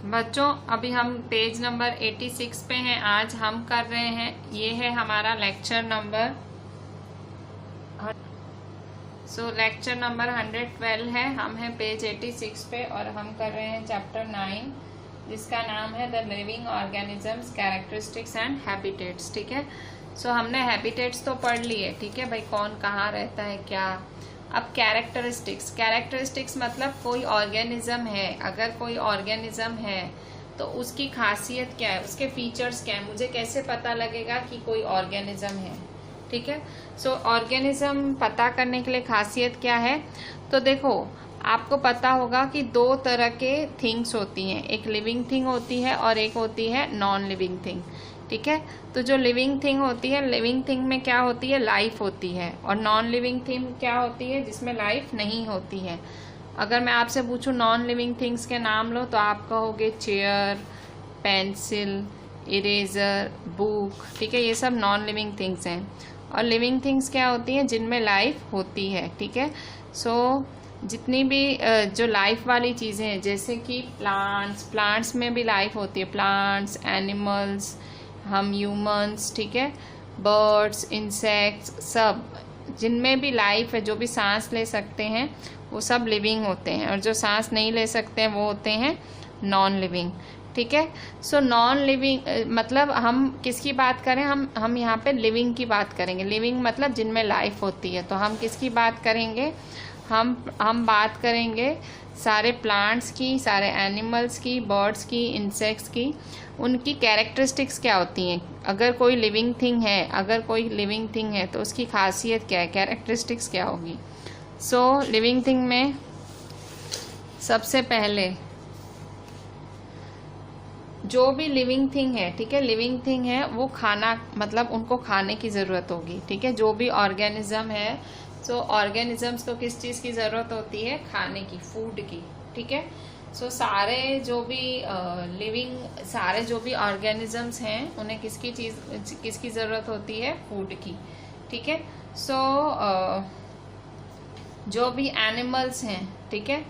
बच्चों अभी हम पेज नंबर 86 पे हैं। आज हम कर रहे हैं, ये है हमारा लेक्चर नंबर लेक्चर नंबर 112 है। हम हैं पेज 86 पे और हम कर रहे हैं चैप्टर 9 जिसका नाम है the living organisms characteristics and habitats. ठीक है, हमने हैबिटेट्स तो पढ़ लिए। ठीक है भाई, कौन कहाँ रहता है क्या। अब कैरेक्टरिस्टिक्स मतलब कोई ऑर्गेनिज्म है, अगर कोई ऑर्गेनिज्म है तो उसकी खासियत क्या है, उसके फीचर्स क्या है, मुझे कैसे पता लगेगा कि कोई ऑर्गेनिज्म है। ठीक है, ऑर्गेनिज्म पता करने के लिए खासियत क्या है, तो देखो आपको पता होगा कि दो तरह के थिंग्स होती हैं, एक लिविंग थिंग होती है और एक होती है नॉन लिविंग थिंग। ठीक है, तो जो लिविंग थिंग होती है, लिविंग थिंग में क्या होती है, लाइफ होती है, और नॉन लिविंग थिंग क्या होती है, जिसमें लाइफ नहीं होती है। अगर मैं आपसे पूछूं नॉन लिविंग थिंग्स के नाम लो तो आप कहोगे चेयर, पेंसिल, इरेजर, बुक। ठीक है, ये सब नॉन लिविंग थिंग्स हैं। और लिविंग थिंग्स क्या होती हैं, जिनमें लाइफ होती है। ठीक है, जितनी भी जो लाइफ वाली चीज़ें हैं, जैसे कि प्लांट्स में भी लाइफ होती है, प्लांट्स, एनिमल्स, हम ह्यूमंस, ठीक है, बर्ड्स, इंसेक्ट्स, सब जिनमें भी लाइफ है, जो भी सांस ले सकते हैं वो सब लिविंग होते हैं, और जो सांस नहीं ले सकते हैं वो होते हैं नॉन लिविंग। ठीक है, नॉन लिविंग मतलब हम किसकी बात करें, हम यहाँ पे लिविंग की बात करेंगे। लिविंग मतलब जिनमें लाइफ होती है, तो हम किसकी बात करेंगे, हम बात करेंगे सारे प्लांट्स की, सारे एनिमल्स की, बर्ड्स की, इंसेक्ट्स की। उनकी कैरेक्टरिस्टिक्स क्या होती हैं, अगर कोई लिविंग थिंग है तो उसकी खासियत क्या है, कैरेक्टरिस्टिक्स क्या होगी। लिविंग थिंग में सबसे पहले जो भी लिविंग थिंग है, ठीक है, लिविंग थिंग है वो खाना, मतलब उनको खाने की ज़रूरत होगी। ठीक है, जो भी ऑर्गेनिज्म है, ऑर्गेनिजम्स को किस चीज़ की ज़रूरत होती है, खाने की, फूड की। ठीक है, सारे जो भी ऑर्गेनिजम्स हैं उन्हें किसकी ज़रूरत होती है, फूड की। ठीक है, जो भी एनिमल्स हैं, ठीक है,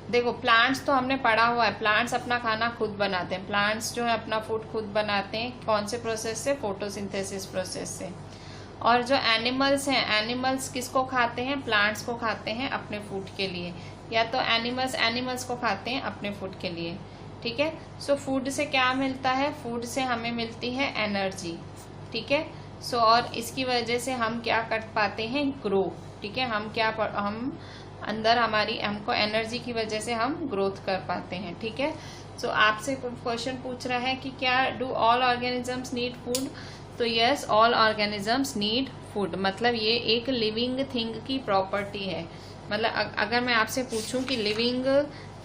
देखो प्लांट्स तो हमने पढ़ा हुआ है, प्लांट्स अपना खाना खुद बनाते हैं। प्लांट्स जो है अपना फूड खुद बनाते हैं, कौन से प्रोसेस से, फोटोसिंथेसिस प्रोसेस से। और जो एनिमल्स हैं, एनिमल्स किसको खाते हैं, प्लांट्स को खाते हैं अपने फूड के लिए, या तो एनिमल्स को खाते हैं अपने फूड के लिए। ठीक है, फूड से क्या मिलता है, फूड से हमें मिलती है एनर्जी। ठीक है, और इसकी वजह से हम क्या कर पाते हैं, ग्रो। ठीक है, हम अंदर हमको एनर्जी की वजह से हम ग्रोथ कर पाते हैं। ठीक है, आपसे क्वेश्चन पूछ रहा है कि क्या do all organisms need food, तो yes, all organisms need food. मतलब ये एक लिविंग थिंग की प्रॉपर्टी है। मतलब अगर मैं आपसे पूछूं कि लिविंग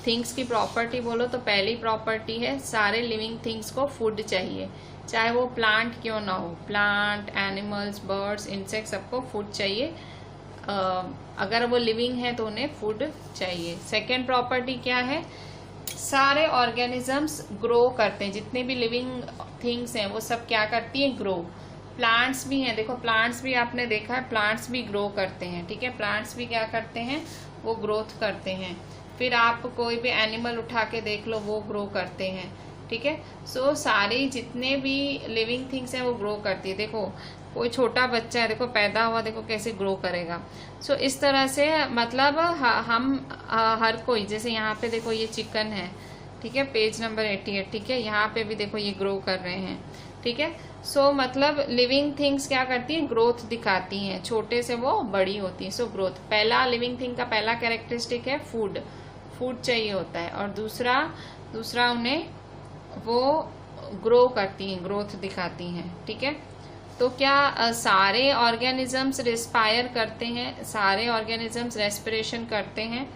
थिंग्स की प्रॉपर्टी बोलो, तो पहली प्रॉपर्टी है सारे लिविंग थिंग्स को फूड चाहिए, चाहे वो प्लांट क्यों ना हो। प्लांट, एनिमल्स, बर्ड्स, इंसेक्ट, सबको फूड चाहिए। अगर वो लिविंग है तो उन्हें फूड चाहिए। सेकेंड प्रॉपर्टी क्या है, सारे ऑर्गेनिजम्स ग्रो करते हैं, जितने भी लिविंग थिंग्स हैं वो सब क्या करती हैं, ग्रो। प्लांट्स भी हैं, देखो प्लांट्स भी आपने देखा है, प्लांट्स भी ग्रो करते हैं। ठीक है, प्लांट्स भी क्या करते हैं, वो ग्रोथ करते हैं। फिर आप कोई भी एनिमल उठा के देख लो, वो ग्रो करते हैं। ठीक है, सारे जितने भी लिविंग थिंग्स हैं वो ग्रो करती है। देखो कोई छोटा बच्चा है, देखो पैदा हुआ, देखो कैसे ग्रो करेगा। इस तरह से मतलब हम हर कोई, जैसे यहाँ पे देखो ये चिकन है, ठीक है, पेज नंबर 88। ठीक है, यहाँ पे भी देखो ये ग्रो कर रहे हैं। ठीक है, मतलब लिविंग थिंग्स क्या करती हैं, ग्रोथ दिखाती हैं, छोटे से वो बड़ी होती हैं। ग्रोथ, पहला लिविंग थिंग का पहला कैरेक्टरिस्टिक है फूड चाहिए होता है, और दूसरा उन्हें वो ग्रो करती हैं, ग्रोथ दिखाती हैं। ठीक है, तो क्या सारे ऑर्गेनिजम्स रिस्पायर करते हैं, सारे ऑर्गेनिजम्स रेस्पिरेशन करते हैं।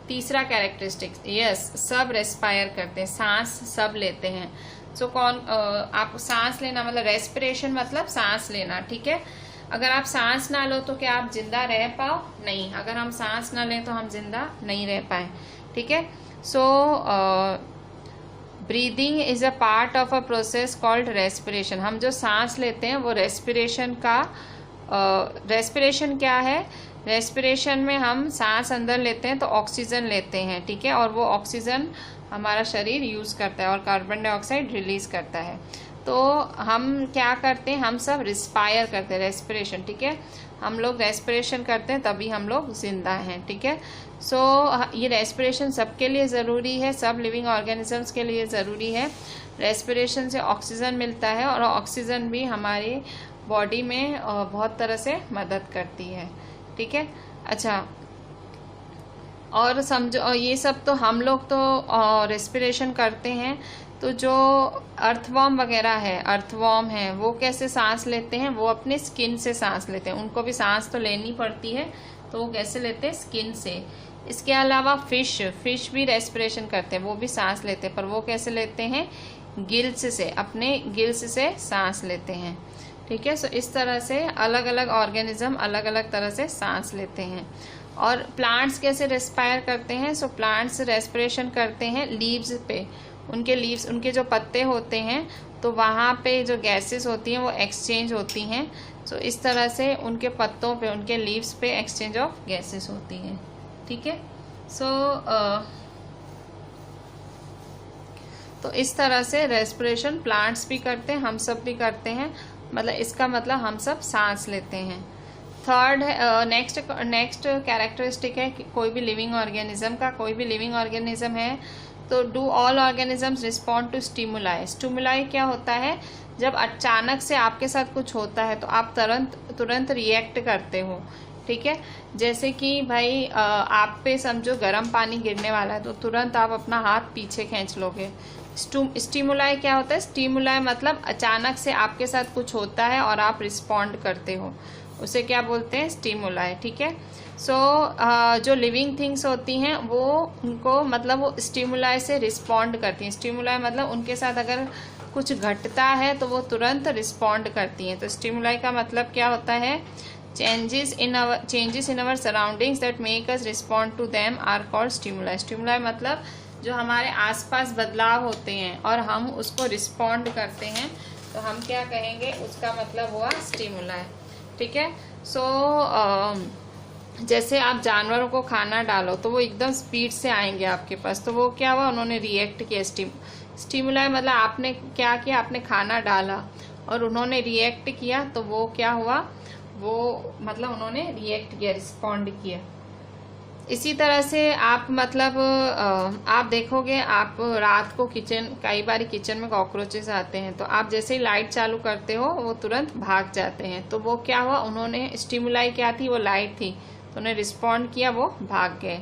तीसरा कैरेक्टरिस्टिक, यस, सब रेस्पायर करते हैं, सांस सब लेते हैं। आप सांस लेना मतलब रेस्पिरेशन मतलब सांस लेना। ठीक है, अगर आप सांस ना लो तो क्या आप जिंदा रह पाओ, नहीं, अगर हम सांस ना लें तो हम जिंदा नहीं रह पाए। ठीक है, breathing is a part of a process called respiration. हम जो सांस लेते हैं वो रेस्पिरेशन क्या है, रेस्पिरेशन में हम सांस अंदर लेते हैं तो ऑक्सीजन लेते हैं, ठीक है, और वो ऑक्सीजन हमारा शरीर यूज़ करता है और कार्बन डाइऑक्साइड रिलीज करता है। तो हम क्या करते हैं, हम सब रिस्पायर करते हैं, रेस्पिरेशन, ठीक है, हम लोग रेस्पिरेशन करते हैं तभी हम लोग जिंदा हैं, ठीक है। सो ये रेस्पिरेशन सबके लिए ज़रूरी है, सब लिविंग ऑर्गेनिजम्स के लिए ज़रूरी है। रेस्पिरेशन से ऑक्सीजन मिलता है और ऑक्सीजन भी हमारी बॉडी में बहुत तरह से मदद करती है, ठीक है। अच्छा, और समझो ये सब तो हम लोग तो रेस्पिरेशन करते हैं, तो जो अर्थवॉर्म वगैरह है, अर्थवॉर्म है, वो कैसे सांस लेते हैं, वो अपने स्किन से सांस लेते हैं। उनको भी सांस तो लेनी पड़ती है, तो वो कैसे लेते हैं, स्किन से। इसके अलावा फिश भी रेस्पिरेशन करते हैं, वो भी सांस लेते हैं, पर वो कैसे लेते हैं, गिल्स से, अपने गिल्स से सांस लेते हैं, ठीक है। सो इस तरह से अलग अलग ऑर्गेनिज्म अलग अलग तरह से सांस लेते हैं। और प्लांट्स कैसे रेस्पायर करते हैं, सो प्लांट्स रेस्पिरेशन करते हैं लीव्स पे, उनके लीव्स, उनके जो पत्ते होते हैं, तो वहाँ पे जो गैसेस होती हैं वो एक्सचेंज होती हैं। सो इस तरह से उनके पत्तों पे, उनके लीव्स पे एक्सचेंज ऑफ गैसेस होती हैं, ठीक है। सो तो इस तरह से रेस्पिरेशन प्लांट्स भी करते हैं, हम सब भी करते हैं, मतलब इसका मतलब हम सब सांस लेते हैं। थर्ड है, नेक्स्ट कैरेक्टरिस्टिक है कि कोई भी लिविंग ऑर्गेनिज्म का, कोई भी लिविंग ऑर्गेनिज्म है तो do all organisms respond to stimuli. Stimuli क्या होता है, जब अचानक से आपके साथ कुछ होता है तो आप तुरंत रिएक्ट करते हो, ठीक है। जैसे कि भाई आप पे समझो गर्म पानी गिरने वाला है तो तुरंत आप अपना हाथ पीछे खींच लोगे। स्टिमुलाई क्या होता है, स्टिमुलाई मतलब अचानक से आपके साथ कुछ होता है और आप रिस्पॉन्ड करते हो, उसे क्या बोलते हैं, स्टिमुलाई, ठीक है। सो जो लिविंग थिंग्स होती हैं वो उनको मतलब वो स्टिमुलाई से रिस्पॉन्ड करती हैं। स्टिमुलाई मतलब उनके साथ अगर कुछ घटता है तो वो तुरंत रिस्पॉन्ड करती हैं। तो स्टिमुलाई का मतलब क्या होता है, changes in our surroundings that make us respond to them are called stimuli. Stimuli मतलब जो हमारे आसपास बदलाव होते हैं और हम उसको रिस्पॉन्ड करते हैं, तो हम क्या कहेंगे, उसका मतलब हुआ स्टिमुलाई, ठीक है। सो जैसे आप जानवरों को खाना डालो तो वो एकदम स्पीड से आएंगे आपके पास, तो वो क्या हुआ, उन्होंने रिएक्ट किया। स्टिमुलाई मतलब आपने क्या किया, आपने खाना डाला और उन्होंने रिएक्ट किया, तो वो क्या हुआ, वो मतलब उन्होंने रिएक्ट किया, रिस्पॉन्ड किया। इसी तरह से आप मतलब आप देखोगे, आप रात को कई बार किचन में कॉकरोचेस आते हैं, तो आप जैसे ही लाइट चालू करते हो वो तुरंत भाग जाते हैं। तो वो क्या हुआ, उन्होंने स्टिमुलाई क्या थी, वो लाइट थी, तो उन्हें रिस्पॉन्ड किया, वो भाग गए,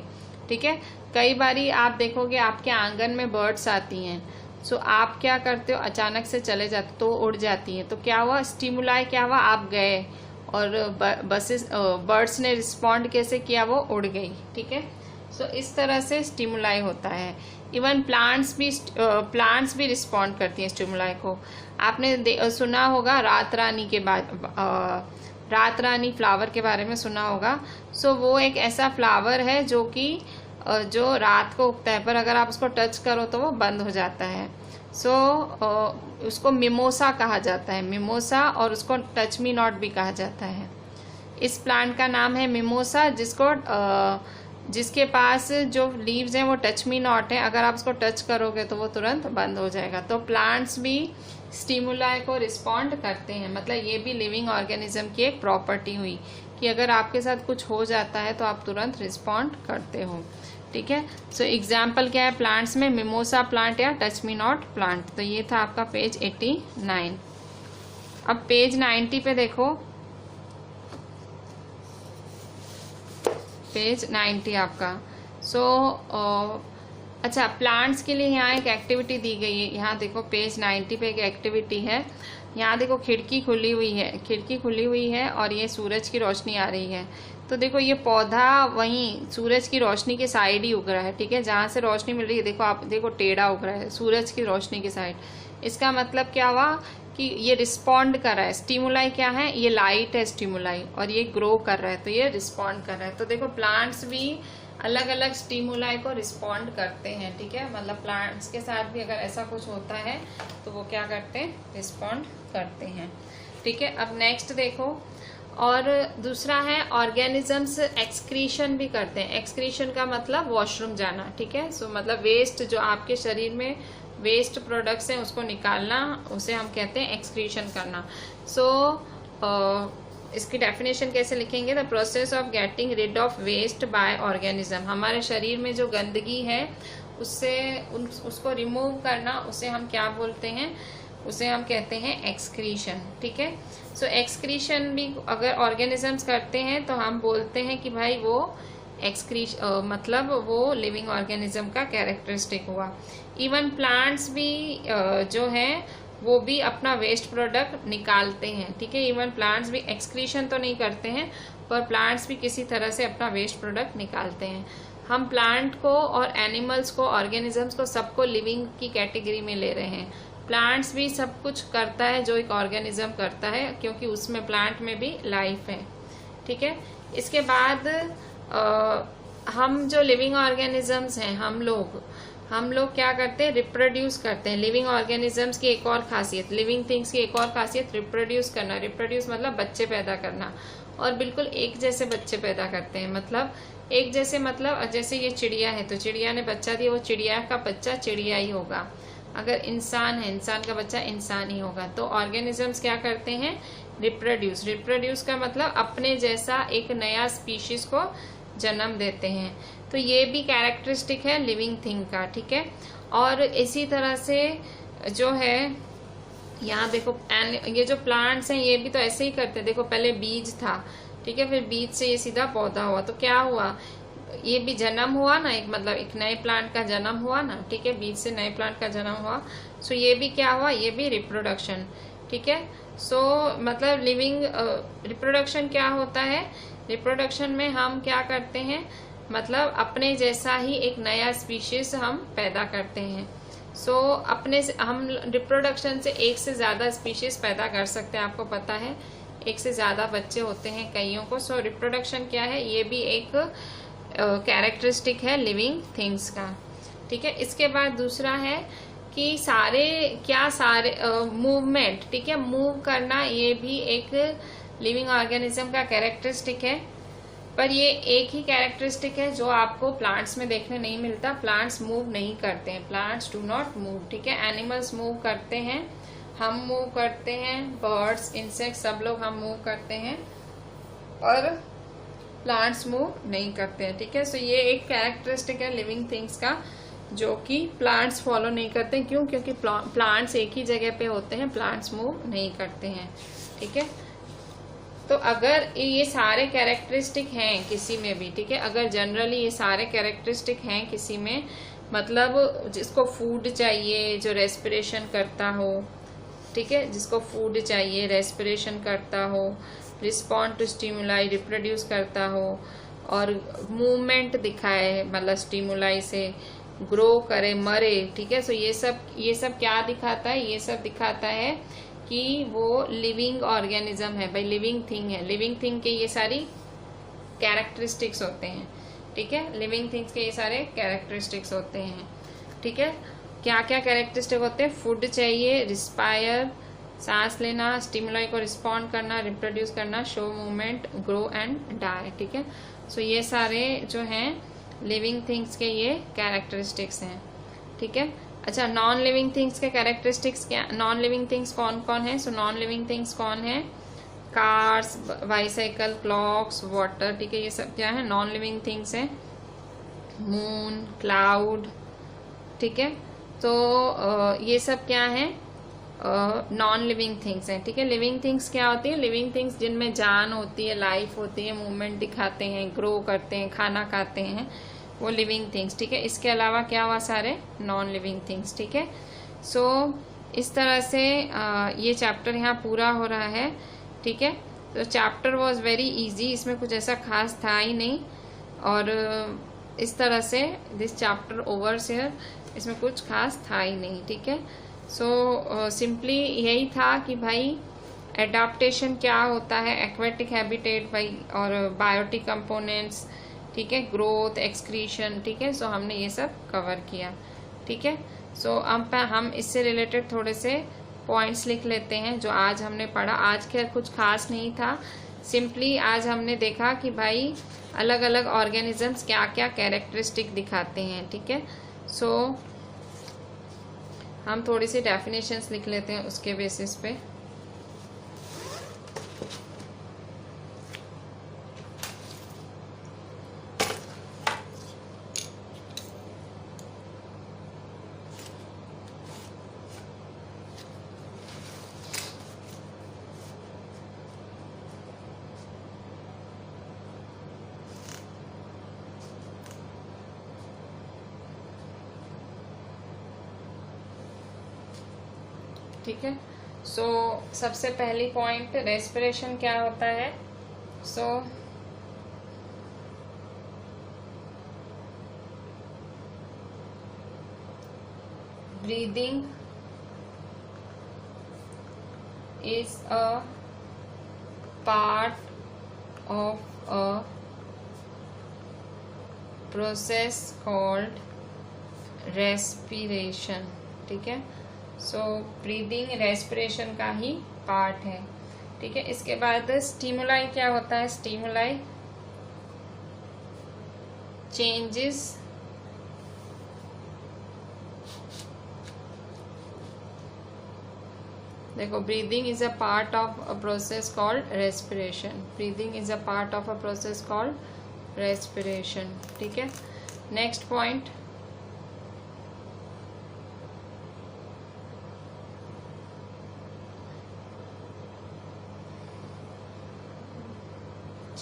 ठीक है। कई बारी आप देखोगे आपके आंगन में बर्ड्स आती हैं, सो आप क्या करते हो, अचानक से चले जाते तो उड़ जाती हैं, तो क्या हुआ, स्टिमुलाई क्या हुआ, आप गए और बर्ड्स ने रिस्पॉन्ड कैसे किया, वो उड़ गई, ठीक है। सो इस तरह से स्टिमुलाई होता है। इवन प्लांट्स भी रिस्पॉन्ड करती हैं स्टिमुलाई को। आपने सुना होगा रात रानी फ्लावर के बारे में सुना होगा। सो वो एक ऐसा फ्लावर है जो कि जो रात को उगता है, पर अगर आप उसको टच करो तो वो बंद हो जाता है। सो उसको मिमोसा कहा जाता है, मिमोसा, और उसको टच मी नॉट भी कहा जाता है। इस प्लांट का नाम है मिमोसा, जिसके पास जो लीव्स हैं वो टच मी नॉट है, अगर आप उसको टच करोगे तो वो तुरंत बंद हो जाएगा। तो प्लांट्स भी स्टिमुलाई को रिस्पॉन्ड करते हैं, मतलब ये भी लिविंग ऑर्गेनिज्म की एक प्रॉपर्टी हुई कि अगर आपके साथ कुछ हो जाता है तो आप तुरंत रिस्पॉन्ड करते हो, ठीक है। सो एग्जाम्पल क्या है प्लांट्स में, मिमोसा प्लांट या टच मी नॉट प्लांट। तो ये था आपका पेज 89। अब पेज 90 पे देखो, पेज 90 आपका। अच्छा, प्लांट्स के लिए यहाँ एक एक्टिविटी दी गई है। यहाँ देखो पेज 90 पे एक एक्टिविटी है। यहाँ देखो खिड़की खुली हुई है और ये सूरज की रोशनी आ रही है। तो देखो ये पौधा वहीं सूरज की रोशनी के साइड ही उग रहा है, ठीक है, जहाँ से रोशनी मिल रही है। देखो आप देखो टेढ़ा उग रहा है सूरज की रोशनी के साइड। इसका मतलब क्या हुआ कि ये रिस्पॉन्ड कर रहा है। स्टिमुलाई क्या है, ये लाइट है स्टिमुलाई, और ये ग्रो कर रहा है तो ये रिस्पॉन्ड कर रहा है। तो देखो प्लांट्स भी अलग अलग स्टिमुलाई को रिस्पॉन्ड करते हैं, ठीक है। मतलब प्लांट्स के साथ भी अगर ऐसा कुछ होता है तो वो क्या करते हैं, रिस्पॉन्ड करते हैं, ठीक है। अब नेक्स्ट देखो, और दूसरा है ऑर्गेनिजम्स एक्सक्रीशन भी करते हैं। एक्सक्रीशन का मतलब वॉशरूम जाना, ठीक है। सो मतलब वेस्ट, जो आपके शरीर में वेस्ट प्रोडक्ट्स हैं उसको निकालना, उसे हम कहते हैं एक्सक्रीशन करना। सो इसकी डेफिनेशन कैसे लिखेंगे? The process of getting rid of waste by organism. हमारे शरीर में जो गंदगी है उससे उसको रिमूव करना, उसे हम क्या बोलते हैं? उसे हम कहते हैं एक्सक्रीशन, ठीक है। सो एक्सक्रीशन भी अगर ऑर्गेनिजम्स करते हैं तो हम बोलते हैं कि भाई वो मतलब वो लिविंग ऑर्गेनिज्म का कैरेक्टरिस्टिक हुआ। इवन प्लांट्स भी जो हैं वो भी अपना वेस्ट प्रोडक्ट निकालते हैं, ठीक है। इवन प्लांट्स भी एक्सक्रीशन तो नहीं करते हैं, पर प्लांट्स भी किसी तरह से अपना वेस्ट प्रोडक्ट निकालते हैं। हम प्लांट को और एनिमल्स को, ऑर्गेनिजम्स को, सबको लिविंग की कैटेगरी में ले रहे हैं। प्लांट्स भी सब कुछ करता है जो एक ऑर्गेनिज्म करता है, क्योंकि उसमें प्लांट में भी लाइफ है, ठीक है। इसके बाद हम जो लिविंग ऑर्गेनिजम्स हैं, हम लोग क्या करते हैं? रिप्रोड्यूस करते हैं। लिविंग ऑर्गेनिजम्स की एक और खासियत, लिविंग थिंग्स की एक और खासियत रिप्रोड्यूस करना। रिप्रोड्यूस मतलब बच्चे पैदा करना, और बिल्कुल एक जैसे बच्चे पैदा करते हैं। मतलब एक जैसे, मतलब जैसे ये चिड़िया है तो चिड़िया ने बच्चा दिया, वो चिड़िया का बच्चा चिड़िया ही होगा। अगर इंसान है, इंसान का बच्चा इंसान ही होगा। तो ऑर्गेनिजम्स क्या करते हैं? रिप्रोड्यूस। रिप्रोड्यूस का मतलब अपने जैसा एक नया स्पीशीज को जन्म देते हैं। तो ये भी कैरेक्टरिस्टिक है लिविंग थिंग का, ठीक है। और इसी तरह से जो है यहाँ देखो, ये जो प्लांट्स हैं ये भी तो ऐसे ही करते हैं। देखो पहले बीज था, ठीक है, फिर बीज से ये सीधा पौधा हुआ। तो क्या हुआ? ये भी जन्म हुआ ना, एक मतलब एक नए प्लांट का जन्म हुआ ना, ठीक है, बीज से नए प्लांट का जन्म हुआ। सो ये भी क्या हुआ? ये भी रिप्रोडक्शन, ठीक है। सो मतलब लिविंग रिप्रोडक्शन क्या होता है? रिप्रोडक्शन में हम क्या करते हैं? मतलब अपने जैसा ही एक नया स्पीशीज हम पैदा करते हैं। सो हम रिप्रोडक्शन से एक से ज्यादा स्पीशीज पैदा कर सकते हैं, आपको पता है, एक से ज्यादा बच्चे होते हैं कईयों को। सो रिप्रोडक्शन क्या है? ये भी एक कैरेक्टरिस्टिक है लिविंग थिंग्स का, ठीक है। इसके बाद दूसरा है कि सारे मूवमेंट, ठीक है, मूव करना, ये भी एक लिविंग ऑर्गेनिज्म का कैरेक्टरिस्टिक है। पर ये एक ही कैरेक्टरिस्टिक है जो आपको प्लांट्स में देखने नहीं मिलता। प्लांट्स मूव नहीं करते हैं, प्लांट्स डू नॉट मूव, ठीक है। एनिमल्स मूव करते हैं, हम मूव करते हैं, बर्ड्स, इंसेक्ट, सब लोग हम मूव करते हैं, और प्लांट्स मूव नहीं करते हैं, ठीक है। सो ये एक कैरेक्टरिस्टिक है लिविंग थिंग्स का जो कि प्लांट्स फॉलो नहीं करते हैं। क्यों? क्योंकि प्लांट्स एक ही जगह पे होते हैं, प्लांट्स मूव नहीं करते हैं, ठीक है। तो अगर ये सारे कैरेक्टरिस्टिक हैं किसी में भी, ठीक है, अगर जनरली ये सारे कैरेक्टरिस्टिक हैं किसी में, मतलब जिसको फूड चाहिए, जो रेस्पिरेशन करता हो, ठीक है, जिसको फूड चाहिए, रेस्पिरेशन करता हो, रिस्पॉन्ड टू स्टिमुलाई, रिप्रोड्यूस करता हो, और मूवमेंट दिखाए, मतलब स्टिमुलाई से ग्रो करे, मरे, ठीक है। सो ये सब क्या दिखाता है? ये सब दिखाता है कि वो लिविंग ऑर्गेनिज्म है, भाई लिविंग थिंग है। लिविंग थिंग के ये सारी कैरेक्टरिस्टिक्स होते हैं, ठीक है। लिविंग थिंग्स के ये सारे कैरेक्टरिस्टिक्स होते हैं, ठीक है। क्या क्या कैरेक्टरिस्टिक होते हैं? फूड चाहिए, रिस्पायर, सांस लेना, स्टिमुलाई को रिस्पॉन्ड करना, रिप्रोड्यूस करना, show movement, grow and die, ठीक है। सो ये सारे जो हैं लिविंग थिंग्स के ये कैरेक्टरिस्टिक्स हैं, ठीक है। अच्छा, नॉन लिविंग थिंग्स के कैरेक्टरिस्टिक्स क्या? नॉन लिविंग थिंग्स कौन कौन है? सो नॉन लिविंग थिंग्स कौन है? कार्स, बाईसाइकिल, क्लॉक्स, वाटर, ठीक है, ये सब क्या है? नॉन लिविंग थिंग्स है। मून, क्लाउड, ठीक है। तो ये सब क्या है? नॉन लिविंग थिंग्स हैं, ठीक है। लिविंग थिंग्स क्या होती है? लिविंग थिंग्स जिनमें जान होती है, लाइफ होती है, मूवमेंट दिखाते हैं, ग्रो करते हैं, खाना खाते हैं, वो लिविंग थिंग्स, ठीक है। इसके अलावा क्या हुआ? सारे नॉन लिविंग थिंग्स, ठीक है। सो इस तरह से ये चैप्टर यहाँ पूरा हो रहा है, ठीक है। तो चैप्टर वॉज वेरी इजी, इसमें कुछ ऐसा खास था ही नहीं, और इस तरह से दिस चैप्टर ओवर्स हियर, इसमें कुछ खास था ही नहीं, ठीक है। सो सिंपली यही था कि भाई एडाप्टेशन क्या होता है, एक्वेटिक हैबिटेट भाई, और बायोटिक कंपोनेंट्स, ठीक है, ग्रोथ, एक्सक्रीशन, ठीक है। सो हमने ये सब कवर किया, ठीक है। सो अब हम इससे रिलेटेड थोड़े से पॉइंट्स लिख लेते हैं जो आज हमने पढ़ा। आज खैर कुछ खास नहीं था, सिंपली आज हमने देखा कि भाई अलग अलग ऑर्गेनिजम्स क्या क्या कैरेक्टरिस्टिक दिखाते हैं, ठीक है। सो हम थोड़ी सी डेफिनेशंस लिख लेते हैं उसके बेसिस पे। ठीक है। सो सबसे पहली पॉइंट रेस्पिरेशन क्या होता है। So breathing is a part of a process called respiration, ठीक है। सो ब्रीदिंग रेस्पिरेशन का ही पार्ट है, ठीक है। इसके बाद स्टिमुलाई क्या होता है। स्टिमुलाई चेंजेस देखो, breathing is a part of a process called respiration. Breathing is a part of a process called respiration, ठीक है। Next point,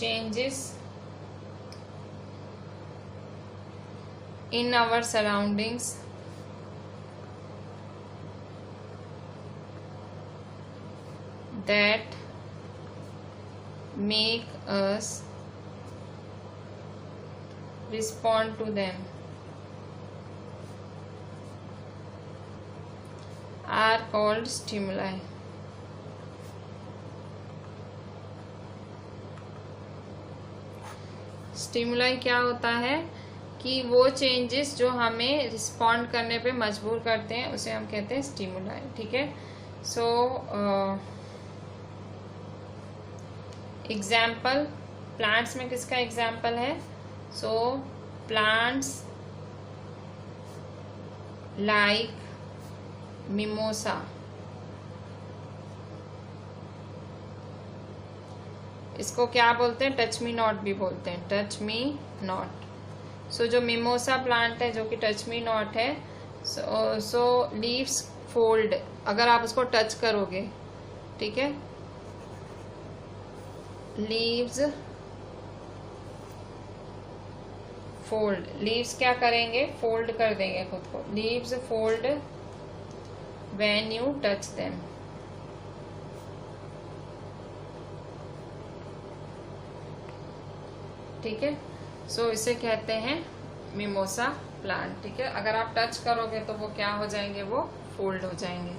changes in our surroundings that make us respond to them are called stimuli. Stimuli क्या होता है कि वो changes जो हमें respond करने पे मजबूर करते हैं उसे हम कहते हैं स्टिमुलाई, ठीक है। सो एग्जाम्पल, प्लांट्स में किसका एग्जाम्पल है। सो प्लांट्स लाइक मिमोसा, इसको क्या बोलते हैं, टच मी नॉट भी बोलते हैं, टच मी नॉट। सो जो मिमोसा प्लांट है जो कि टच मी नॉट है, सो लीव्स फोल्ड, अगर आप उसको टच करोगे, ठीक है, लीव्स फोल्ड, लीव्स क्या करेंगे, फोल्ड कर देंगे खुद को, leaves fold when you touch them, ठीक है। सो इसे कहते हैं मिमोसा प्लांट, ठीक है। अगर आप टच करोगे तो वो क्या हो जाएंगे, वो फोल्ड हो जाएंगे,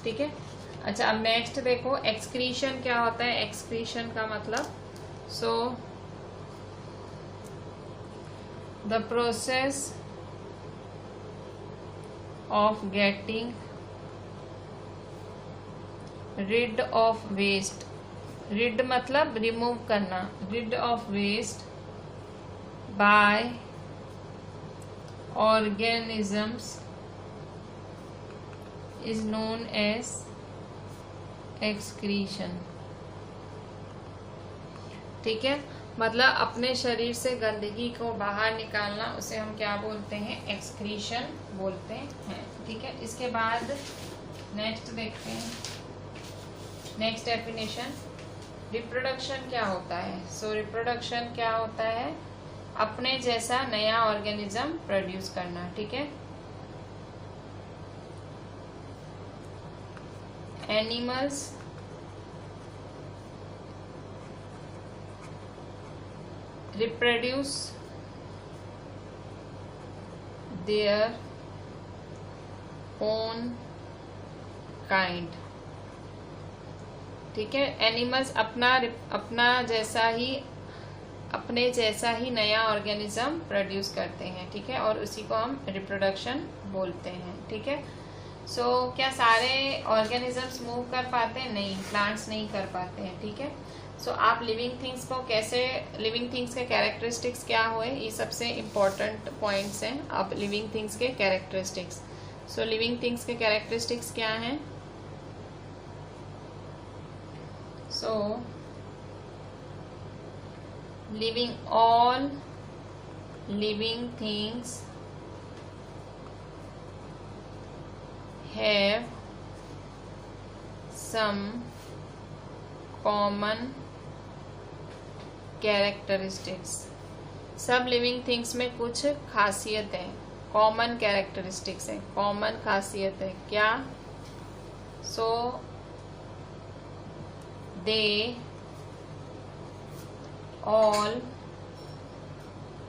ठीक है। अच्छा, अब नेक्स्ट देखो एक्सक्रीशन क्या होता है। एक्सक्रीशन का मतलब, so the process of getting rid of waste, rid मतलब रिमूव करना, rid of waste by organisms is known as excretion, ठीक है। मतलब अपने शरीर से गंदगी को बाहर निकालना, उसे हम क्या बोलते हैं, एक्सक्रीशन बोलते हैं, ठीक है। इसके बाद नेक्स्ट देखते हैं, नेक्स्ट डेफिनेशन, रिप्रोडक्शन क्या होता है। सो रिप्रोडक्शन क्या होता है, अपने जैसा नया ऑर्गेनिज्म प्रोड्यूस करना, ठीक है। Animals reproduce their own kind, ठीक है। एनिमल्स अपने जैसा ही नया ऑर्गेनिज्म प्रोड्यूस करते हैं, ठीक है, और उसी को हम रिप्रोडक्शन बोलते हैं, ठीक है। सो क्या सारे ऑर्गेनिजम्स मूव कर पाते हैं, नहीं, प्लांट्स नहीं कर पाते हैं, ठीक है। सो आप लिविंग थिंग्स को कैसे, लिविंग थिंग्स के कैरेक्टरिस्टिक्स क्या हुए, ये सबसे इम्पोर्टेंट पॉइंट्स हैं। अब लिविंग थिंग्स के कैरेक्टरिस्टिक्स, सो लिविंग थिंग्स के कैरेक्टरिस्टिक्स क्या हैं? So living, all living things have some common characteristics. सब लिविंग थिंग्स में कुछ खासियत है, कॉमन कैरेक्टरिस्टिक्स है, कॉमन खासियत है। क्या? सो दे ऑल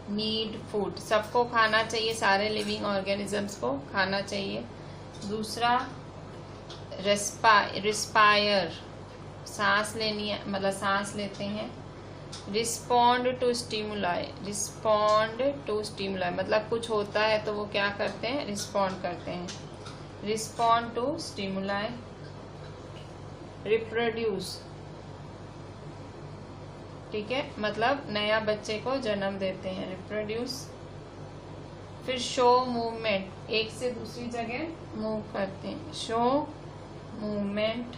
नीड फूड, सबको खाना चाहिए, सारे लिविंग ऑर्गेनिजम्स को खाना चाहिए। दूसरा रिस्पायर, सांस लेनी है, मतलब सांस लेते हैं। Respond to stimuli, respond to stimuli मतलब कुछ होता है तो वो क्या करते हैं? रिस्पॉन्ड करते हैं। Respond to stimuli. रिप्रोड्यूस, ठीक है, मतलब नया बच्चे को जन्म देते हैं, रिप्रोड्यूस। फिर शो मूवमेंट, एक से दूसरी जगह मूव करते हैं, शो मूवमेंट।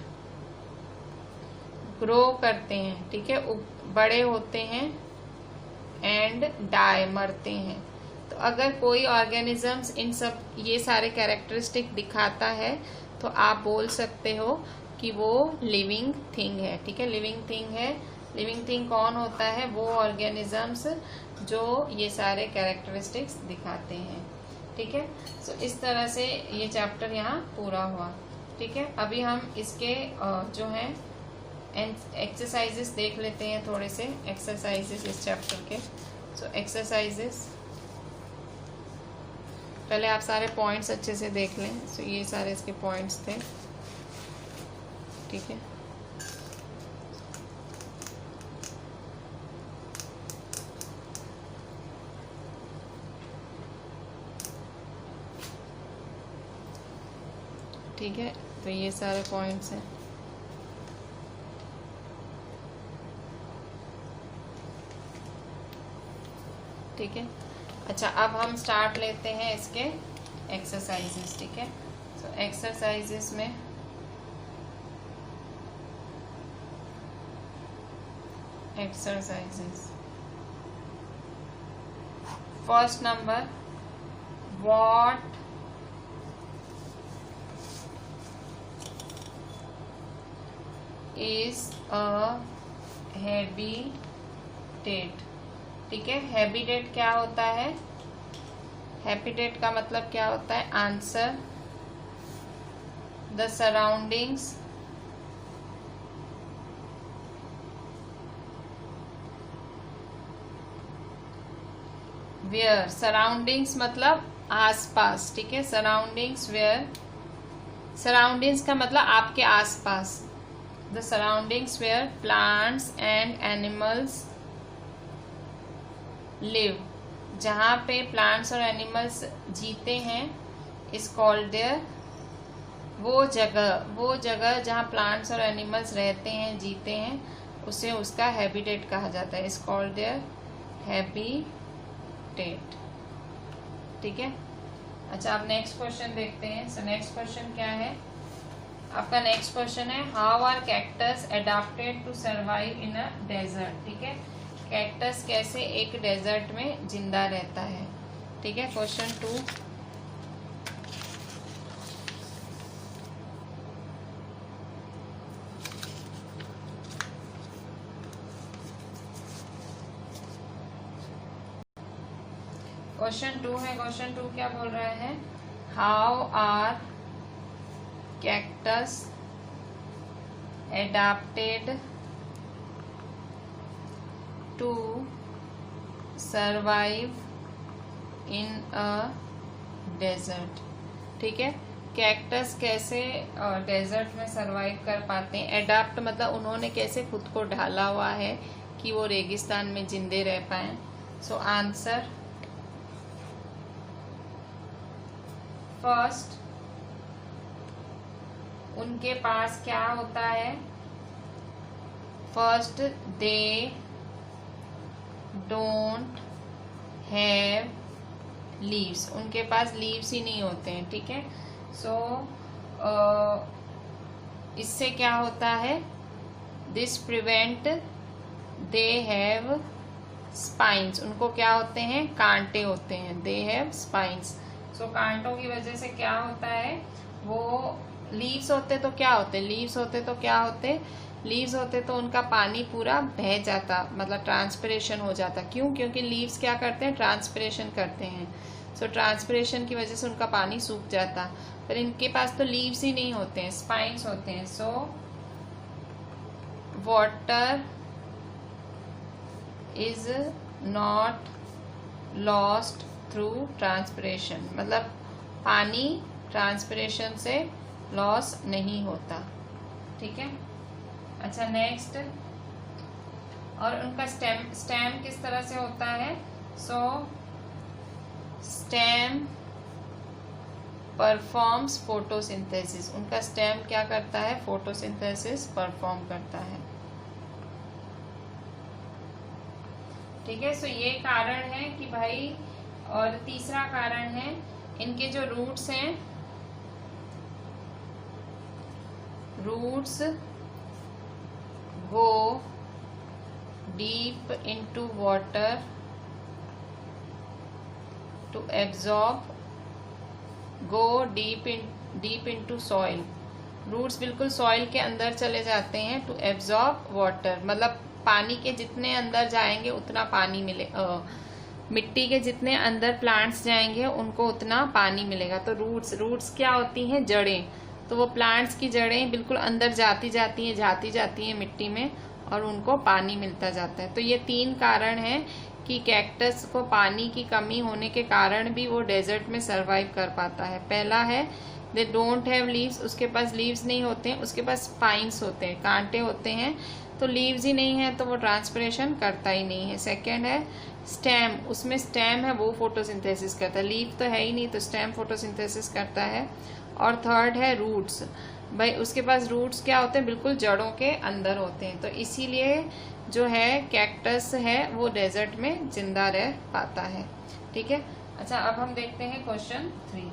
ग्रो करते हैं, ठीक है, बड़े होते हैं। एंड डाई, मरते हैं। तो अगर कोई ऑर्गेनिजम्स इन सब ये सारे कैरेक्टरिस्टिक दिखाता है तो आप बोल सकते हो कि वो लिविंग थिंग है, ठीक है, लिविंग थिंग है। लिविंग थिंग कौन होता है? वो ऑर्गेनिजम्स जो ये सारे कैरेक्टरिस्टिक्स दिखाते हैं, ठीक है। सो इस तरह से ये चैप्टर यहाँ पूरा हुआ, ठीक है। अभी हम इसके जो हैं एक्सरसाइजेस देख लेते हैं, थोड़े से एक्सरसाइजेस इस चैप्टर के। सो एक्सरसाइजेस, पहले आप सारे पॉइंट्स अच्छे से देख लें। सो ये सारे इसके पॉइंट्स थे, ठीक है। ठीक है, तो ये सारे पॉइंट्स हैं। ठीक है, अच्छा अब हम स्टार्ट लेते हैं इसके एक्सरसाइजेस, ठीक है। सो एक्सरसाइजेस में exercises, first number, what is a habitat, ठीक है। हैबिटेट क्या होता है? हैबिटेट का मतलब क्या होता है? Answer, the surroundings where, surroundings मतलब आसपास, ठीक है। सराउंडिंग्स वेयर, सराउंडिंग्स का मतलब आपके आसपास। The surroundings where plants and animals live, जहाँ पे प्लांट्स और एनिमल्स जीते हैं, इज कॉल्ड देयर, वो जगह जहाँ प्लांट्स और एनिमल्स रहते हैं, जीते हैं, उसे उसका हैबिटेट कहा जाता है, इज कॉल्ड देयर हैबिटेट, ठीक है। अच्छा अब नेक्स्ट क्वेश्चन देखते हैं। सो नेक्स्ट क्वेश्चन क्या है आपका? नेक्स्ट क्वेश्चन है, how are cactus adapted to survive in a desert, ठीक है। कैक्टस कैसे एक डेजर्ट में जिंदा रहता है, ठीक है। क्वेश्चन 2, क्वेश्चन 2 है। क्वेश्चन 2 क्या बोल रहा है? How are cactus adapted to survive in a desert, ठीक है। कैक्टस कैसे डेजर्ट में सर्वाइव कर पाते हैं? एडाप्ट मतलब उन्होंने कैसे खुद को ढाला हुआ है कि वो रेगिस्तान में जिंदे रह पाए। सो आंसर, फर्स्ट, उनके पास क्या होता है? First they don't have leaves, उनके पास लीव्स ही नहीं होते हैं, ठीक है। सो इससे क्या होता है, this prevent they have spines, उनको क्या होते हैं, कांटे होते हैं, दे हैव स्पाइन्स। सो कांटों की वजह से क्या होता है, वो लीव्स होते तो क्या होते, लीव्स होते तो क्या होते, लीव्स होते तो उनका पानी पूरा बह जाता, मतलब ट्रांसपिरेशन हो जाता। क्यों, क्योंकि लीव्स क्या करते हैं, ट्रांसपिरेशन करते हैं। सो ट्रांसपिरेशन की वजह से उनका पानी सूख जाता, पर इनके पास तो लीव्स ही नहीं होते हैं, स्पाइन्स होते हैं। So water is not lost through transpiration, मतलब पानी ट्रांसपिरेशन से लॉस नहीं होता, ठीक है। अच्छा नेक्स्ट, और उनका स्टेम किस तरह से होता है, सो स्टेम परफॉर्म्स फोटोसिंथेसिस, उनका स्टेम क्या करता है, फोटोसिंथेसिस परफॉर्म करता है, ठीक है। सो ये कारण है कि भाई, और तीसरा कारण है इनके जो रूट्स हैं, roots go deep into water to absorb, go deep into soil, roots बिल्कुल सॉइल के अंदर चले जाते हैं, टू एब्जॉर्ब वाटर, मतलब पानी के जितने अंदर जाएंगे उतना पानी मिले, मिट्टी के जितने अंदर प्लांट्स जाएंगे उनको उतना पानी मिलेगा। तो रूट्स क्या होती हैं, जड़ें, तो वो प्लांट्स की जड़ें बिल्कुल अंदर जाती जाती हैं मिट्टी में, और उनको पानी मिलता जाता है। तो ये 3 कारण हैं कि कैक्टस को पानी की कमी होने के कारण भी वो डेजर्ट में सरवाइव कर पाता है। पहला है दे डोंट हैव लीव्स, उसके पास लीव्स नहीं होते हैं, उसके पास स्पाइन्स होते हैं, कांटे होते हैं, तो लीव्स ही नहीं है तो वो ट्रांसपिरेशन करता ही नहीं है। सेकेंड है स्टेम, उसमें स्टेम है वो फोटोसिंथेसिस करता है, लीव तो है ही नहीं तो स्टेम फोटोसिंथेसिस करता है। और थर्ड है रूट्स, भाई उसके पास रूट्स क्या होते हैं, बिल्कुल जड़ों के अंदर होते हैं, तो इसीलिए जो है कैक्टस है वो डेजर्ट में जिंदा रह पाता है, ठीक है। अच्छा अब हम देखते हैं क्वेश्चन 3।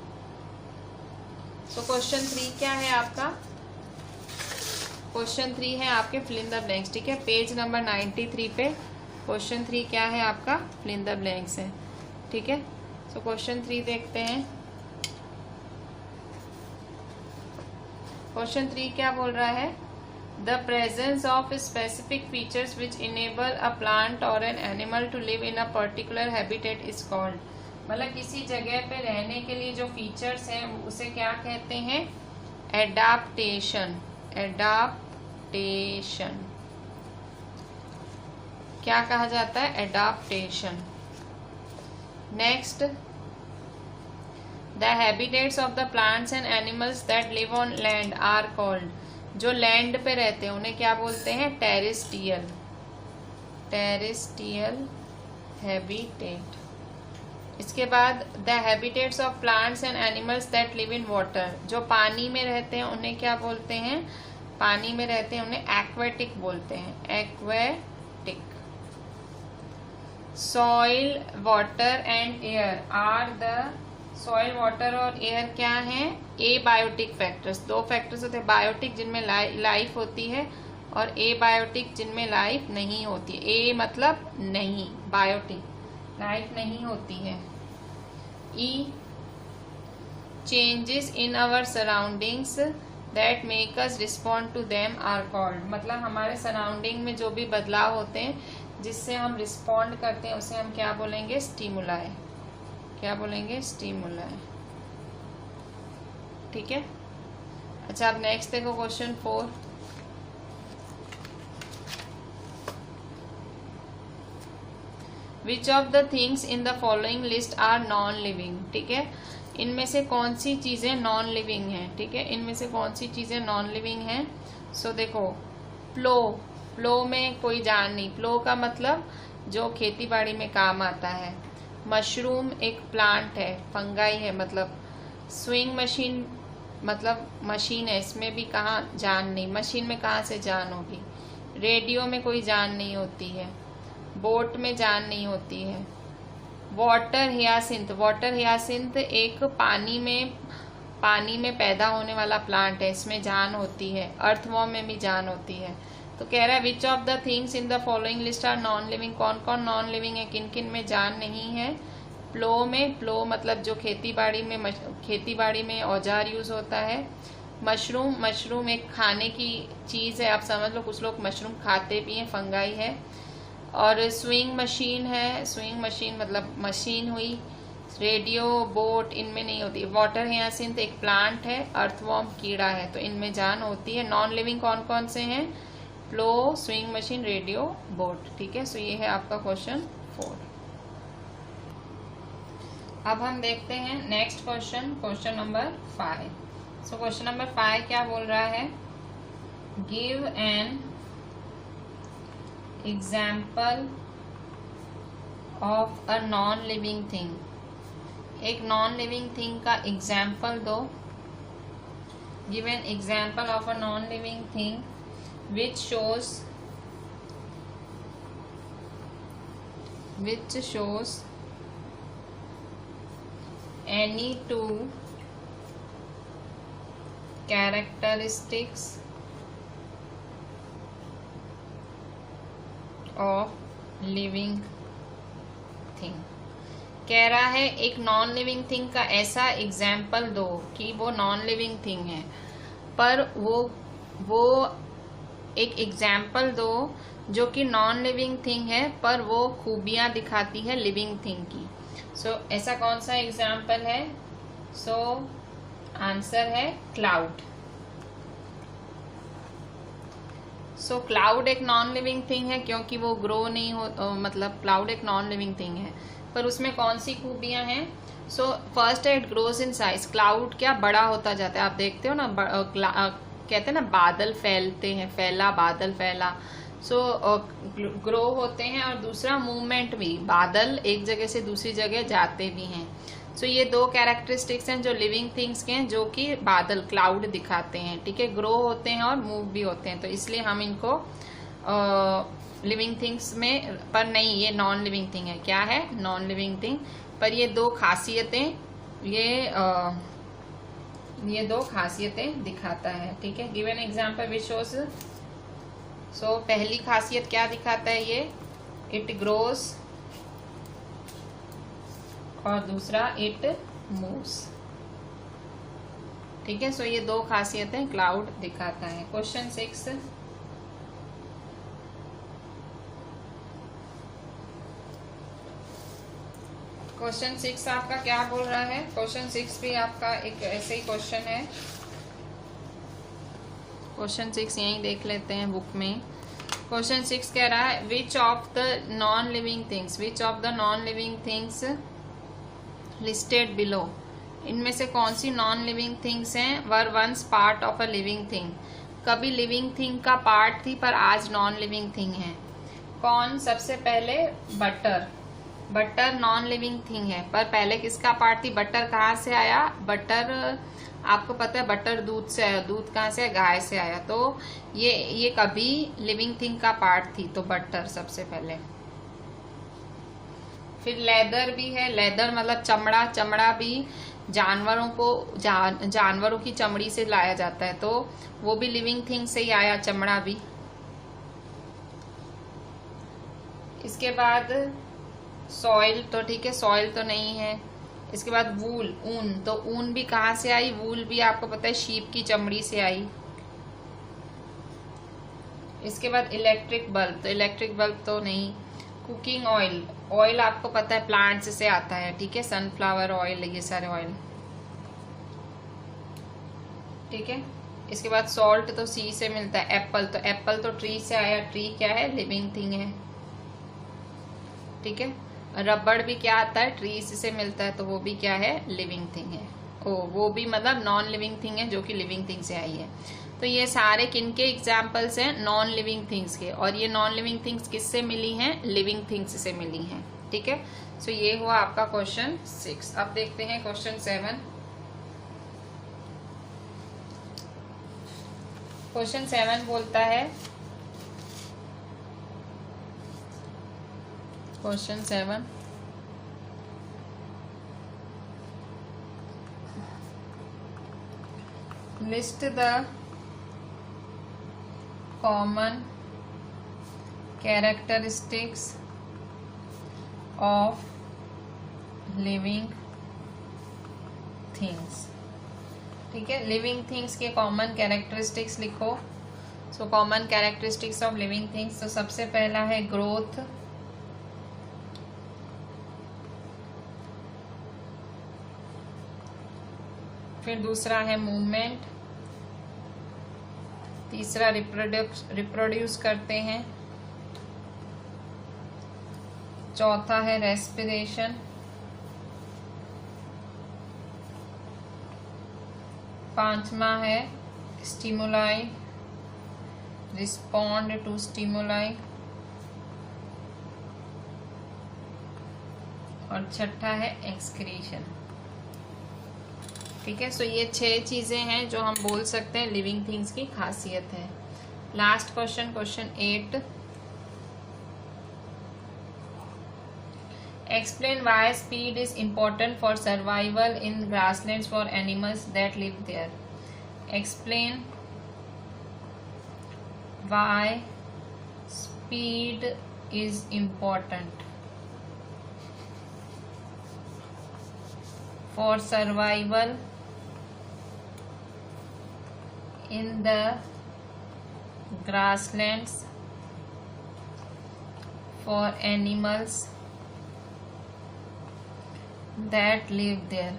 तो क्वेश्चन 3 क्या है आपका, क्वेश्चन 3 है आपके फिल इन द ब्लैंक्स, ठीक है। पेज नंबर 93 पे क्वेश्चन 3 क्या है आपका, फिल इन द ब्लैंक्स है, ठीक है। तो क्वेश्चन 3 देखते हैं। क्वेश्चन 3 क्या बोल रहा है, the presence of specific features which enable a plant और an animal to live in a particular habitat is called, मतलब किसी जगह पे रहने के लिए जो फीचर्स हैं उसे क्या कहते हैं, एडाप्टेशन। एडाप्टेशन क्या कहा जाता है, adaptation. Next, the habitats of the plants and animals that live on land are called, जो लैंड पे रहते हैं उन्हें क्या बोलते हैं, टेरेस्ट्रियल। Terrestrial habitat. इसके बाद the habitats of plants and animals that live in water, जो पानी में रहते हैं उन्हें क्या बोलते हैं, पानी में रहते हैं उन्हें एक्वेटिक बोलते हैं, aquatic. Soil water and air are the, soil water और एयर क्या हैं, एबायोटिक फैक्टर्स। 2 फैक्टर्स होते हैं, बायोटिक जिनमें लाइफ होती है और एबायोटिक जिनमें लाइफ नहीं होती। ए मतलब नहीं, बायोटिक लाइफ नहीं होती है। E changes in our surroundings that make us respond to them are called, मतलब हमारे सराउंडिंग में जो भी बदलाव होते हैं जिससे हम रिस्पॉन्ड करते हैं उसे हम क्या बोलेंगे, स्टिमुलाई। क्या बोलेंगे, स्टिमुलाई, ठीक है। अच्छा अब नेक्स्ट देखो question 4। Which of the things in the following list are non living, ठीक है। इनमें से कौन सी चीजें नॉन लिविंग हैं, ठीक है, इनमें से कौन सी चीजें नॉन लिविंग हैं। सो देखो प्लो, प्लो में कोई जान नहीं, प्लो का मतलब जो खेती बाड़ी में काम आता है। मशरूम एक प्लांट है, फंगाई है, मतलब स्विंग मशीन मतलब मशीन है, इसमें भी कहाँ जान नहीं, मशीन में कहाँ से जान होगी। रेडियो में कोई जान नहीं होती है, बोट में जान नहीं होती है। वाटर हियासिंथ, वाटर हियासिंथ एक पानी में पैदा होने वाला प्लांट है, इसमें जान होती है। अर्थवॉर्म में भी जान होती है। तो कह रहा है which of the things in the following list are non living, कौन कौन नॉन लिविंग है, किन किन में जान नहीं है। प्लो में, प्लो मतलब जो खेती बाड़ी में औजार यूज होता है। मशरूम, मशरूम एक खाने की चीज है, आप समझ लो, कुछ लोग मशरूम खाते भी हैं, फंगाई है। और स्विंग मशीन है, स्विंग मशीन मतलब मशीन हुई। रेडियो, बोट इनमें नहीं होती। वाटर हियासिंथ एक प्लांट है। अर्थवॉर्म कीड़ा है, तो इनमें जान होती है। नॉन लिविंग कौन कौन से हैं, प्लो, स्विंग मशीन, रेडियो, बोट। ठीक है, सो ये है आपका क्वेश्चन 4। अब हम देखते हैं next question, question number 5। So question number 5 क्या बोल रहा है, give an example of a non living thing. एक नॉन लिविंग थिंग का एग्जाम्पल दो। Give an example of a non living thing which shows any two characteristics of living thing। कह रहा है एक नॉन लिविंग थिंग का ऐसा example दो कि वो नॉन लिविंग थिंग है, पर वो एक एग्जाम्पल दो जो कि नॉन लिविंग थिंग है पर वो खूबियां दिखाती है लिविंग थिंग की। सो ऐसा कौन सा एग्जाम्पल है, सो आंसर है क्लाउड। सो क्लाउड एक नॉन लिविंग थिंग है क्योंकि वो ग्रो नहीं हो, मतलब क्लाउड एक नॉन लिविंग थिंग है, पर उसमें कौन सी खूबियां हैं। सो फर्स्ट है it grows in size. Cloud क्या बड़ा होता जाता है, आप देखते हो ना, कहते हैं ना बादल फैलते हैं, फैला बादल फैला। सो ग्रो होते हैं, और दूसरा मूवमेंट भी, बादल एक जगह से दूसरी जगह जाते भी हैं। सो ये दो कैरेक्टरिस्टिक्स हैं जो लिविंग थिंग्स के हैं, जो कि बादल क्लाउड दिखाते हैं। ठीक है, ग्रो होते हैं और मूव भी होते हैं, तो इसलिए हम इनको लिविंग थिंग्स में, पर नहीं, ये नॉन लिविंग थिंग है। क्या है, नॉन लिविंग थिंग, पर ये दो खासियतें, ये दो खासियतें दिखाता है। ठीक है, गिवन एग्जाम्पल विच शोज। सो पहली खासियत क्या दिखाता है ये, इट ग्रोस, और दूसरा इट मूव्स। ठीक है, सो ये दो खासियतें क्लाउड दिखाता है। क्वेश्चन 6, क्वेश्चन 6 आपका क्या बोल रहा है। क्वेश्चन 6 भी आपका एक ऐसे ही क्वेश्चन है। क्वेश्चन 6 यहीं देख लेते हैं बुक में। क्वेश्चन 6 कह रहा है which of the non living things, which of the non living things listed below, इनमें से कौन सी नॉन लिविंग थिंग्स हैं, were once part of a living thing, कभी लिविंग थिंग का पार्ट थी पर आज नॉन लिविंग थिंग है। कौन, सबसे पहले butter. Butter non living thing है, पर पहले किसका पार्ट थी, बटर कहाँ से आया, बटर आपको पता है बटर दूध से आया, दूध कहाँ से आया, गाय से आया, तो ये कभी लिविंग थिंग का पार्ट थी, तो बटर सबसे पहले। फिर लेदर भी है, लेदर मतलब चमड़ा, चमड़ा भी जानवरों को जानवरों की चमड़ी से लाया जाता है, तो वो भी लिविंग थिंग से ही आया, चमड़ा भी। इसके बाद सॉइल, तो ठीक है, सॉइल तो नहीं है। इसके बाद वूल, ऊन, तो ऊन भी कहाँ से आई, वूल भी आपको पता है शीप की चमड़ी से आई। इसके बाद इलेक्ट्रिक बल्ब, तो इलेक्ट्रिक बल्ब तो नहीं। कुकिंग ऑयल, ऑयल आपको पता है प्लांट्स से आता है। ठीक है, सनफ्लावर ऑयल, ये सारे ऑयल। ठीक है, इसके बाद सॉल्ट तो सी से मिलता है। एप्पल, तो एप्पल तो ट्री से आया, ट्री क्या है, लिविंग थिंग है। ठीक है, रबड़ भी क्या आता है, ट्रीज से मिलता है, तो वो भी क्या है, लिविंग थिंग है। वो भी मतलब नॉन लिविंग थिंग है जो कि लिविंग थिंग से आई है। तो ये सारे किनके एग्जाम्पल्स हैं, नॉन लिविंग थिंग्स के, और ये नॉन लिविंग थिंग्स किससे मिली हैं, लिविंग थिंग्स से मिली हैं। ठीक है, सो ये हुआ आपका क्वेश्चन 6। अब देखते हैं क्वेश्चन 7। क्वेश्चन 7 बोलता है question 7, list the common characteristics of living things. ठीक है, लिविंग थिंग्स के कॉमन कैरेक्टरिस्टिक्स लिखो। So common characteristics of living things, तो सबसे पहला है ग्रोथ, फिर दूसरा है मूवमेंट, तीसरा रिप्रोड्यूस करते हैं, चौथा है रेस्पिरेशन, पांचवा है स्टिमुलाई, रिस्पॉन्ड टू स्टिमुलाई, और छठा है एक्सक्रीशन। ठीक है, सो ये 6 चीजें हैं जो हम बोल सकते हैं लिविंग थिंग्स की खासियत है। Last question, question 8, explain why speed is important for survival in grasslands for animals that live there. Explain why speed is important for survival in the grasslands for animals that live there.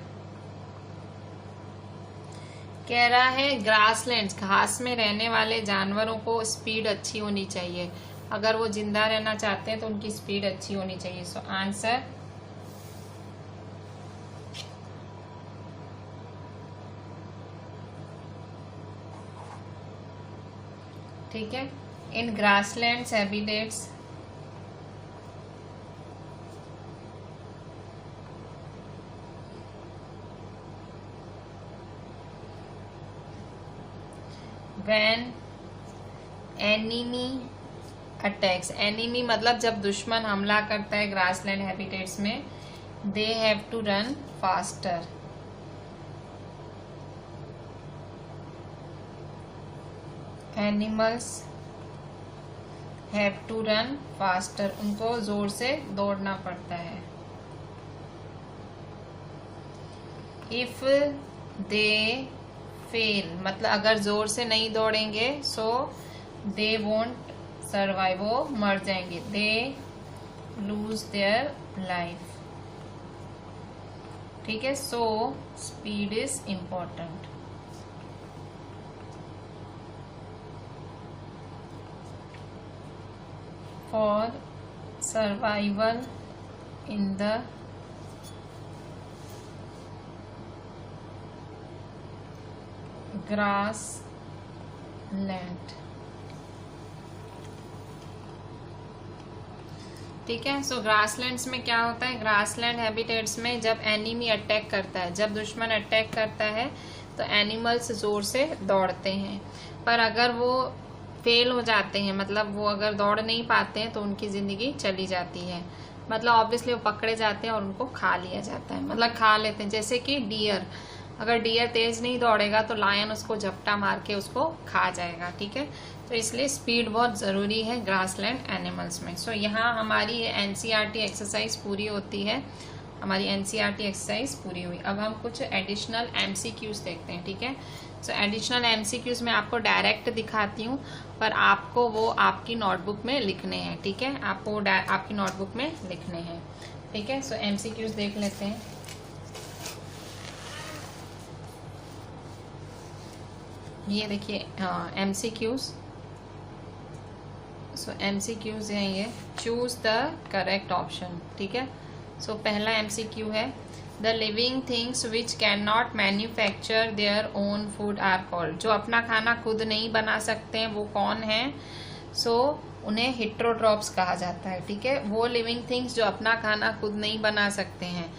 कह रहा है grasslands, घास में रहने वाले जानवरों को speed अच्छी होनी चाहिए। अगर वो जिंदा रहना चाहते हैं तो उनकी स्पीड अच्छी होनी चाहिए। सो आंसर ठीक है, in grasslands habitats when enemy attacks, enemy मतलब जब दुश्मन हमला करता है ग्रासलैंड हैबिटेट्स में, they have to run faster। animals have to run faster, उनको जोर से दौड़ना पड़ता है। if they फेल मतलब अगर जोर से नहीं दौड़ेंगे, सो दे वोंट सर्वाइव, वो मर जाएंगे, दे लूज देयर लाइफ। ठीक है, so speed is important. For survival in the grass land. ठीक है, सो ग्रासलैंड्स में क्या होता है, ग्रासलैंड हैबिटेट्स में जब एनिमी अटैक करता है, जब दुश्मन अटैक करता है तो एनिमल्स जोर से दौड़ते हैं, पर अगर वो फेल हो जाते हैं, मतलब वो अगर दौड़ नहीं पाते हैं तो उनकी जिंदगी चली जाती है। मतलब ऑब्वियसली वो पकड़े जाते हैं और उनको खा लिया जाता है, मतलब खा लेते हैं। जैसे कि डियर, अगर डियर तेज नहीं दौड़ेगा तो लायन उसको झपटा मार के उसको खा जाएगा। ठीक है, तो इसलिए स्पीड बहुत ज़रूरी है ग्रासलैंड एनिमल्स में। सो यहाँ हमारी एनसीईआरटी एक्सरसाइज पूरी होती है, हमारी एनसीईआरटी एक्सरसाइज पूरी हुई। अब हम कुछ एडिशनल एमसीक्यूज देखते हैं। ठीक है, सो एडिशनल एमसीक्यूज मैं आपको डायरेक्ट दिखाती हूँ, पर आपको वो आपकी नोटबुक में लिखने हैं। ठीक है, आपको वो आपकी नोटबुक में लिखने हैं। ठीक है, सो एमसीक्यूज देख लेते हैं। ये देखिए एमसीक्यूज। सो एमसीक्यूज हैं ये, चूज द करेक्ट ऑप्शन। ठीक है, सो पहला एमसीक्यू है, the living things which can not manufacture their own food are called. जो अपना खाना खुद नहीं बना सकते हैं वो कौन है? सो उन्हें हिट्रोट्रॉप्स कहा जाता है। ठीक है, वो लिविंग थिंग्स जो अपना खाना खुद नहीं बना सकते हैं।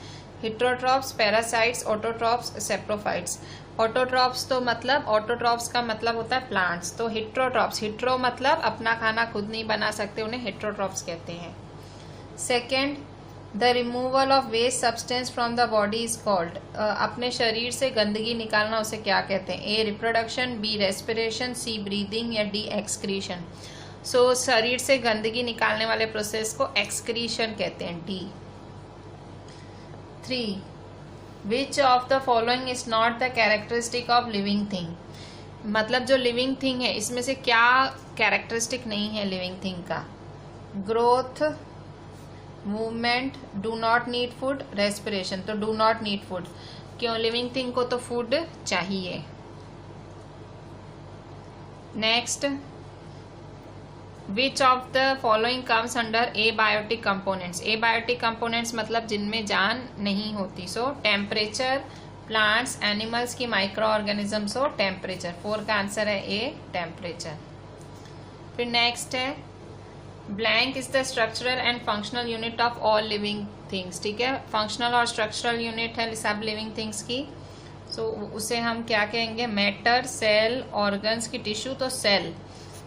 हिट्रोट्रॉप्स, पैरासाइट्स, ऑटोट्रॉप्स, सेप्रोफाइट्स। ऑटोट्रॉप्स तो मतलब, ऑटोट्रॉप्स का मतलब होता है प्लांट्स, तो हिट्रोट्रॉप्स, हिट्रो मतलब अपना खाना खुद नहीं बना सकते, उन्हें हिट्रोट्रॉप्स कहते हैं। Second, the removal of waste substance from the body is called, अपने शरीर से गंदगी निकालना उसे क्या कहते हैं? A reproduction, B respiration, C breathing या डी एक्सक्रीशन। सो शरीर से गंदगी निकालने वाले प्रोसेस को एक्सक्रीशन कहते हैं, D. 3, which of the following is not the characteristic of living thing, मतलब जो लिविंग थिंग है इसमें से क्या कैरेक्टरिस्टिक नहीं है लिविंग थिंग का? Growth, movement, do not need food, respiration. तो डू नॉट नीड फूड, क्यों? लिविंग थिंग को तो फूड चाहिए। Next, which of the following comes under abiotic components, abiotic components मतलब जिनमें जान नहीं होती। सो टेम्परेचर, प्लांट्स, एनिमल्स की माइक्रो ऑर्गेनिजम्स हो, टेम्परेचर। 4 का आंसर है ए, टेम्परेचर। फिर नेक्स्ट है blank is the structural and functional unit of all living things, ठीक है। फंक्शनल और स्ट्रक्चरल यूनिट है सब लिविंग थिंग्स की। सो उसे हम क्या कहेंगे? मैटर, सेल, ऑर्गन्स की टिश्यू। तो सेल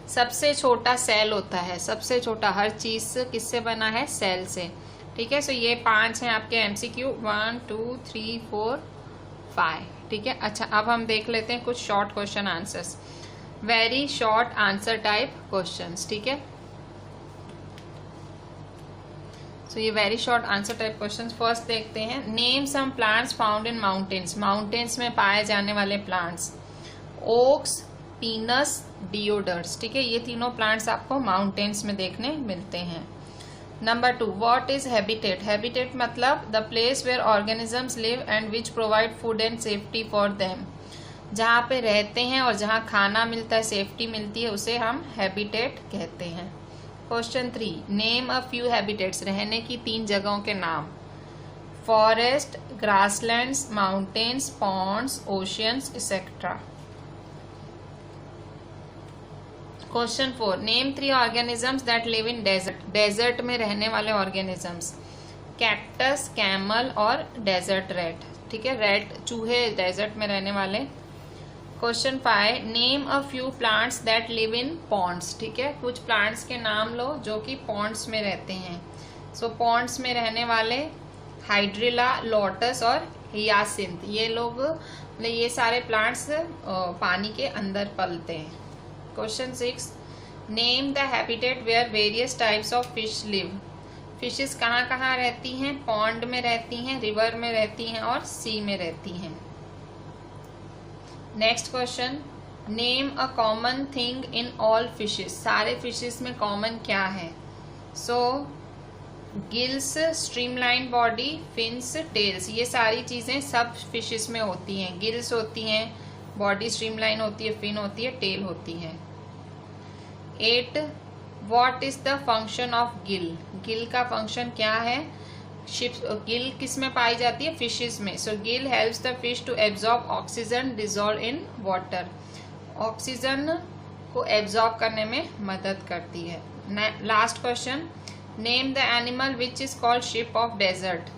सबसे छोटा सेल होता है, सबसे छोटा, हर चीज किससे बना है? सेल से, ठीक है। सो ये 5 हैं आपके एमसीक्यू, 1 2 3 4 5, ठीक है। अच्छा, अब हम देख लेते हैं कुछ short question answers, very short answer type questions, ठीक है। सो ये very short answer type questions. First देखते हैं, name some plants found in mountains, mountains में पाए जाने वाले प्लांट्स। ओक्स, पीनस, डिओडर्स, ठीक है। ये तीनों प्लांट्स आपको माउंटेन्स में देखने मिलते हैं। Number 2, what is habitat, habitat मतलब the place where organisms live and which provide food and safety for them, जहाँ पे रहते हैं और जहाँ खाना मिलता है, सेफ्टी मिलती है, उसे हम हैबिटेट कहते हैं। Question 3, name a few habitats, रहने की 3 जगहों के नाम। Forest, grasslands, mountains, ponds, oceans etcetera. Question 4, name 3 organisms that live in desert, desert में रहने वाले ऑर्गेनिजम्स। कैक्टस, कैमल और डेजर्ट रैट, ठीक है। रैट चूहे डेजर्ट में रहने वाले। Question 5, name a few plants that live in ponds, ठीक है। कुछ प्लांट्स के नाम लो जो कि पॉन्ड्स में रहते हैं। सो पॉन्ड्स में रहने वाले हाइड्रिला, लोटस और हियासिंथ, ये लोग, ये सारे प्लांट्स पानी के अंदर पलते हैं। Question 6, name the habitat where various types of fish live, fishes कहाँ कहाँ रहती हैं? पॉन्ड में रहती हैं, रिवर में रहती हैं और सी में रहती हैं। Next question, name a common thing in all fishes, सारे फिशेस में कॉमन क्या है? So gills, streamline body, fins, tails, ये सारी चीजें सब फिशेस में होती हैं। गिल्स होती हैं, बॉडी स्ट्रीमलाइन होती है, फिन होती है, टेल होती है। 8, what is the function of gill, Gill का फंक्शन क्या है? गिल किस में पाई जाती है? फिशेस में। So gill helps the fish to absorb oxygen dissolve in water, oxygen को एब्जॉर्ब करने में मदद करती है। Last question, name the animal which is called ship of desert,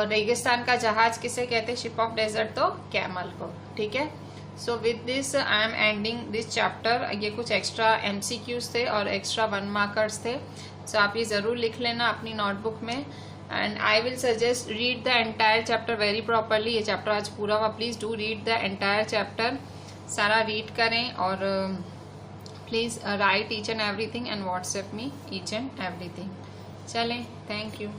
रेगिस्तान का जहाज किसे कहते हैं? शिप ऑफ डेजर्ट तो कैमल को, ठीक है। So with this I am ending this chapter. ये कुछ एक्स्ट्रा एमसीक्यूज थे और एक्स्ट्रा 1 मार्कर्स थे। सो आप ये जरूर लिख लेना अपनी नोटबुक में, and I will suggest read the entire chapter very properly. ये चैप्टर आज पूरा हुआ, please do read the entire chapter, सारा रीड करें और please right each and everything and WhatsApp me each and everything. चलें, थैंक यू।